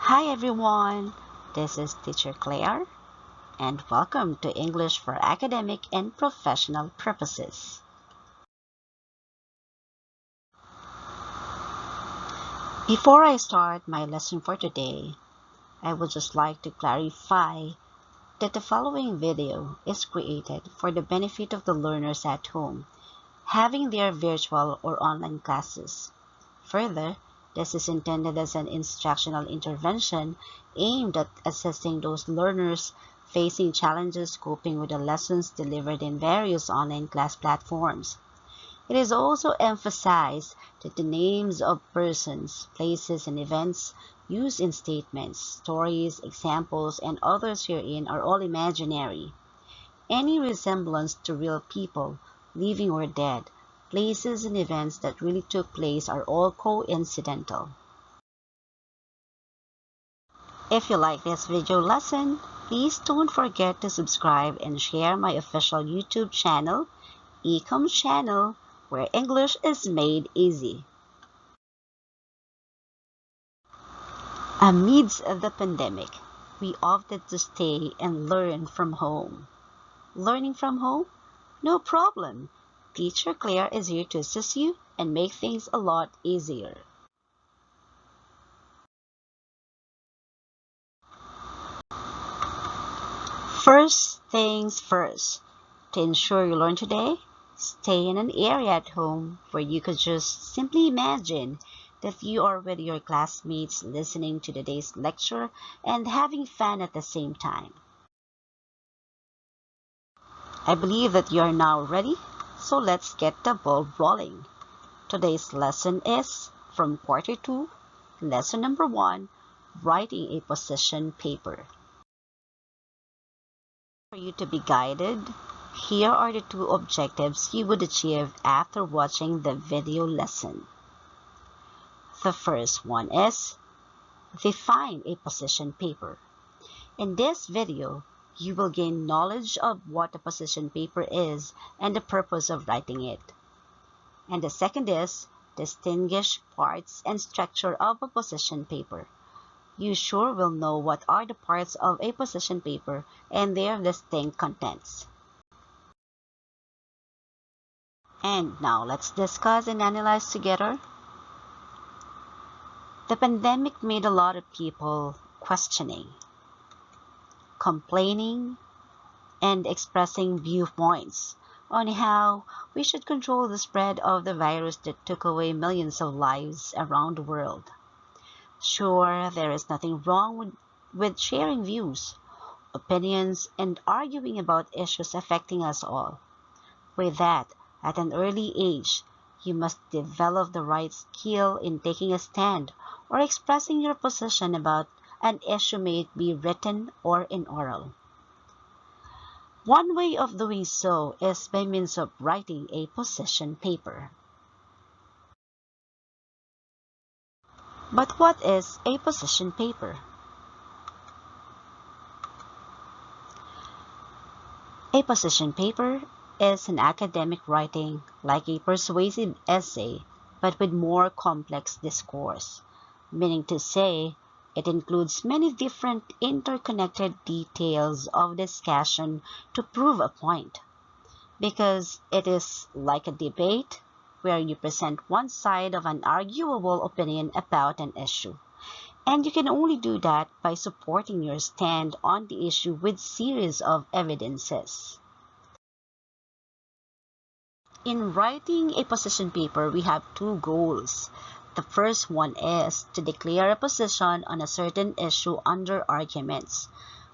Hi everyone, this is Teacher Claire and welcome to English for Academic and Professional Purposes. Before I start my lesson for today, I would just like to clarify that the following video is created for the benefit of the learners at home having their virtual or online classes. Further, this is intended as an instructional intervention aimed at assisting those learners facing challenges coping with the lessons delivered in various online class platforms. It is also emphasized that the names of persons, places, and events used in statements, stories, examples, and others herein are all imaginary. Any resemblance to real people, living or dead, places and events that really took place are all coincidental. If you like this video lesson, please don't forget to subscribe and share my official YouTube channel, EComm channel, where English is made easy. Amidst the pandemic, we opted to stay and learn from home. Learning from home? No problem. Teacher Claire is here to assist you and make things a lot easier. First things first, to ensure you learn today, stay in an area at home where you could just simply imagine that you are with your classmates listening to today's lecture and having fun at the same time. I believe that you are now ready, so let's get the ball rolling. Today's lesson is from Quarter 2, Lesson Number 1, Writing a Position Paper. For you to be guided, here are the two objectives you would achieve after watching the video lesson. The first one is define a position paper. In this video, you will gain knowledge of what a position paper is and the purpose of writing it. And the second is distinguish parts and structure of a position paper. You sure will know what are the parts of a position paper and their distinct contents. And now let's discuss and analyze together. The pandemic made a lot of people questioning, complaining, and expressing viewpoints on how we should control the spread of the virus that took away millions of lives around the world. Sure, there is nothing wrong with sharing views, opinions, and arguing about issues affecting us all. With that, at an early age, you must develop the right skill in taking a stand or expressing your position about an issue, may it be written or in oral. One way of doing so is by means of writing a position paper. But what is a position paper? A position paper is an academic writing like a persuasive essay, but with more complex discourse, meaning to say it includes many different interconnected details of discussion to prove a point, because it is like a debate where you present one side of an arguable opinion about an issue. And you can only do that by supporting your stand on the issue with series of evidences. In writing a position paper, we have two goals. The first one is to declare a position on a certain issue under arguments.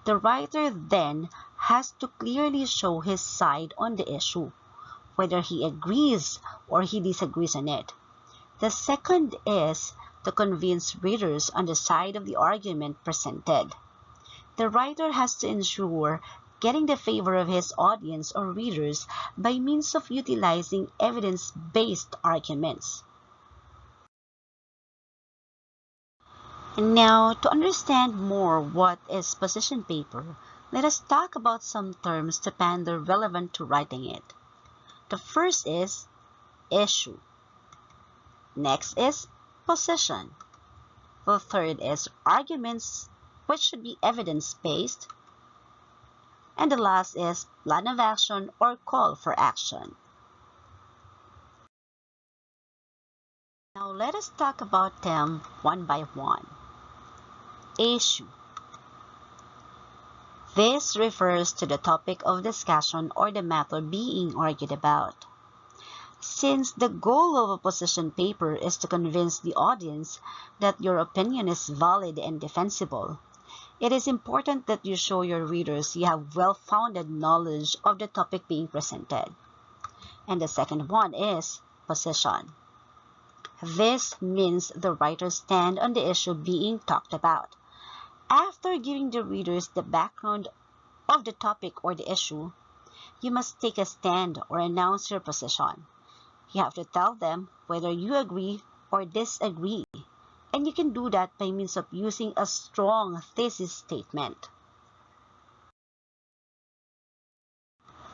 The writer then has to clearly show his side on the issue, whether he agrees or he disagrees on it. The second is to convince readers on the side of the argument presented. The writer has to ensure getting the favor of his audience or readers by means of utilizing evidence-based arguments. And now, to understand more what is position paper, let us talk about some terms to ponder relevant to writing it. The first is issue. Next is position. The third is arguments, which should be evidence-based. And the last is plan of action or call for action. Now let us talk about them one by one. Issue. This refers to the topic of discussion or the matter being argued about. Since the goal of a position paper is to convince the audience that your opinion is valid and defensible, it is important that you show your readers you have well-founded knowledge of the topic being presented. And the second one is position. This means the writer's stand on the issue being talked about. After giving the readers the background of the topic or the issue, you must take a stand or announce your position. You have to tell them whether you agree or disagree, and you can do that by means of using a strong thesis statement.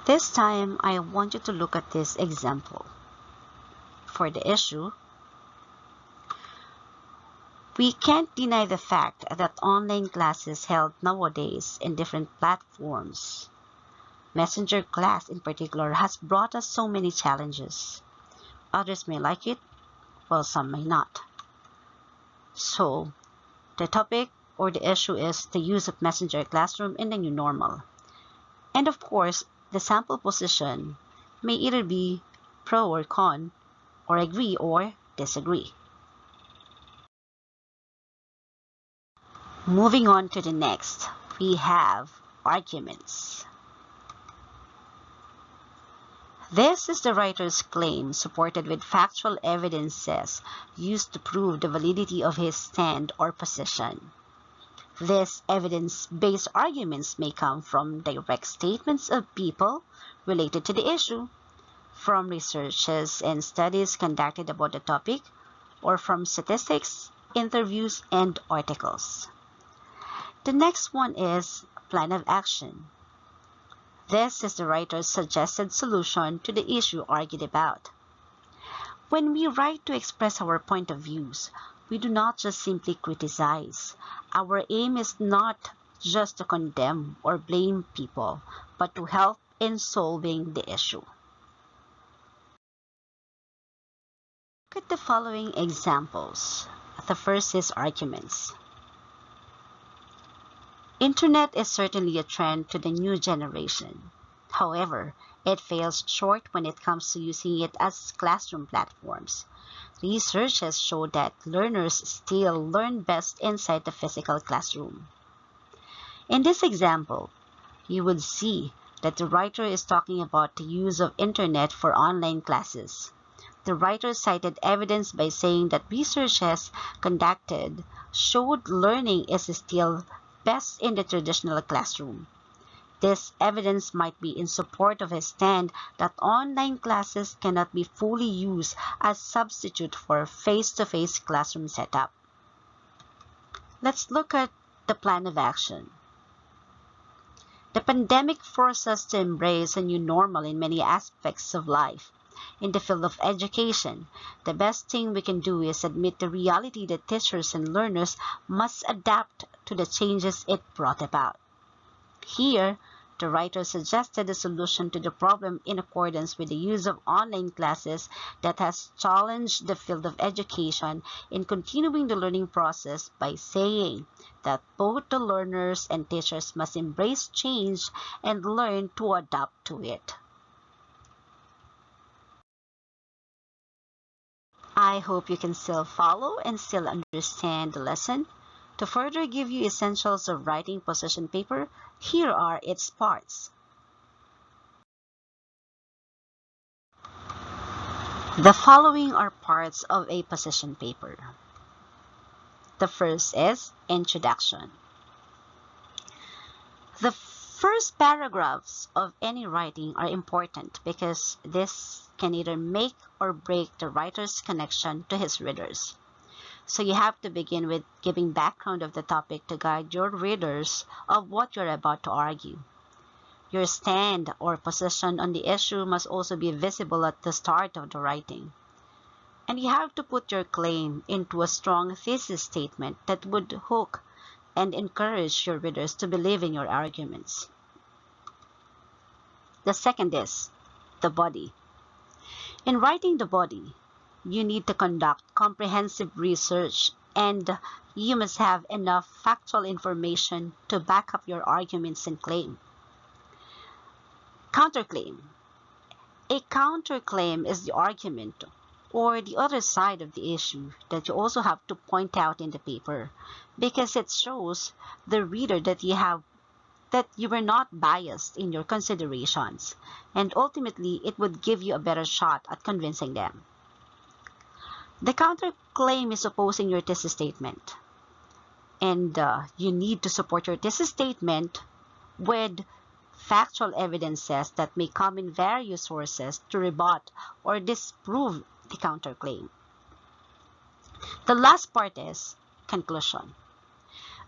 This time, I want you to look at this example. For the issue, we can't deny the fact that online classes held nowadays in different platforms, Messenger class in particular, has brought us so many challenges. Others may like it, while some may not. So, the topic or the issue is the use of Messenger classroom in the new normal. And of course, the sample position may either be pro or con, or agree or disagree. Moving on to the next, we have arguments. This is the writer's claim supported with factual evidences used to prove the validity of his stand or position. These evidence-based arguments may come from direct statements of people related to the issue, from researches and studies conducted about the topic, or from statistics, interviews, and articles. The next one is plan of action. This is the writer's suggested solution to the issue argued about. When we write to express our point of views, we do not just simply criticize. Our aim is not just to condemn or blame people, but to help in solving the issue. Look at the following examples. The first is arguments. Internet is certainly a trend to the new generation. However, it falls short when it comes to using it as classroom platforms. Research has shown that learners still learn best inside the physical classroom. In this example, you would see that the writer is talking about the use of internet for online classes. The writer cited evidence by saying that researches conducted showed learning is still best in the traditional classroom. This evidence might be in support of his stand that online classes cannot be fully used as substitute for a face-to-face classroom setup. Let's look at the plan of action. The pandemic forced us to embrace a new normal in many aspects of life. In the field of education, the best thing we can do is admit the reality that teachers and learners must adapt to the changes it brought about. Here, the writer suggested a solution to the problem in accordance with the use of online classes that has challenged the field of education in continuing the learning process by saying that both the learners and teachers must embrace change and learn to adapt to it. I hope you can still follow and still understand the lesson. To further give you essentials of writing position paper, here are its parts. The following are parts of a position paper. The first is introduction. The first paragraphs of any writing are important because this can either make or break the writer's connection to his readers. So you have to begin with giving background of the topic to guide your readers of what you're about to argue. Your stand or position on the issue must also be visible at the start of the writing. And you have to put your claim into a strong thesis statement that would hook and encourage your readers to believe in your arguments. The second is the body. In writing the body, you need to conduct comprehensive research and you must have enough factual information to back up your arguments and claim. Counterclaim. A counterclaim is the argument or the other side of the issue that you also have to point out in the paper because it shows the reader that you were not biased in your considerations, and ultimately it would give you a better shot at convincing them. The counterclaim is opposing your thesis statement, and you need to support your thesis statement with factual evidences that may come in various sources to rebut or disprove the counterclaim. The last part is conclusion.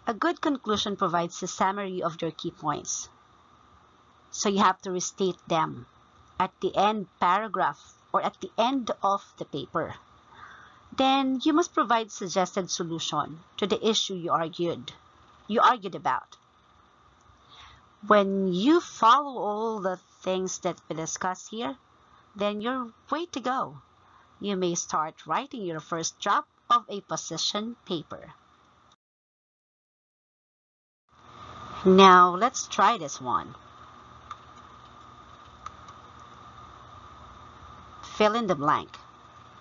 A good conclusion provides a summary of your key points. So you have to restate them at the end paragraph or at the end of the paper. Then you must provide suggested solution to the issue you argued about. When you follow all the things that we discussed here, then you're way to go. You may start writing your first draft of a position paper. Now let's try this one. Fill in the blank.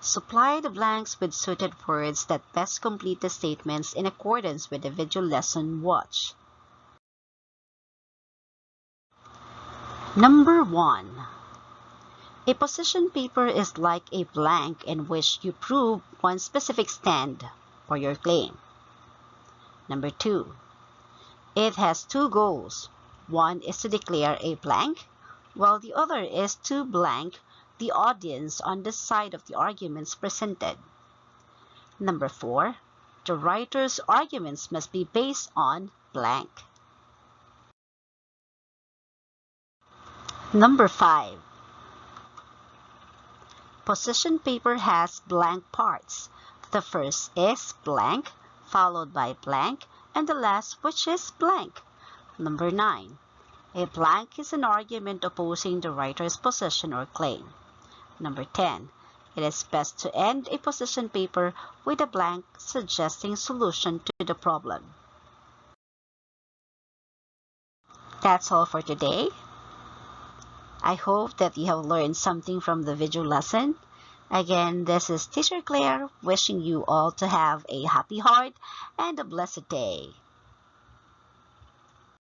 Supply the blanks with suited words that best complete the statements in accordance with the video lesson watched. Number 1. A position paper is like a blank in which you prove one specific stand for your claim. Number 2. It has two goals. One is to declare a blank, while the other is to blank the audience on the side of the arguments presented. Number 4. The writer's arguments must be based on blank. Number 5. Position paper has blank parts. The first is blank, followed by blank, and the last which is blank. Number 9. A blank is an argument opposing the writer's position or claim. Number 10. It is best to end a position paper with a blank suggesting solution to the problem. That's all for today. I hope that you have learned something from the video lesson. Again, this is Teacher Claire wishing you all to have a happy heart and a blessed day.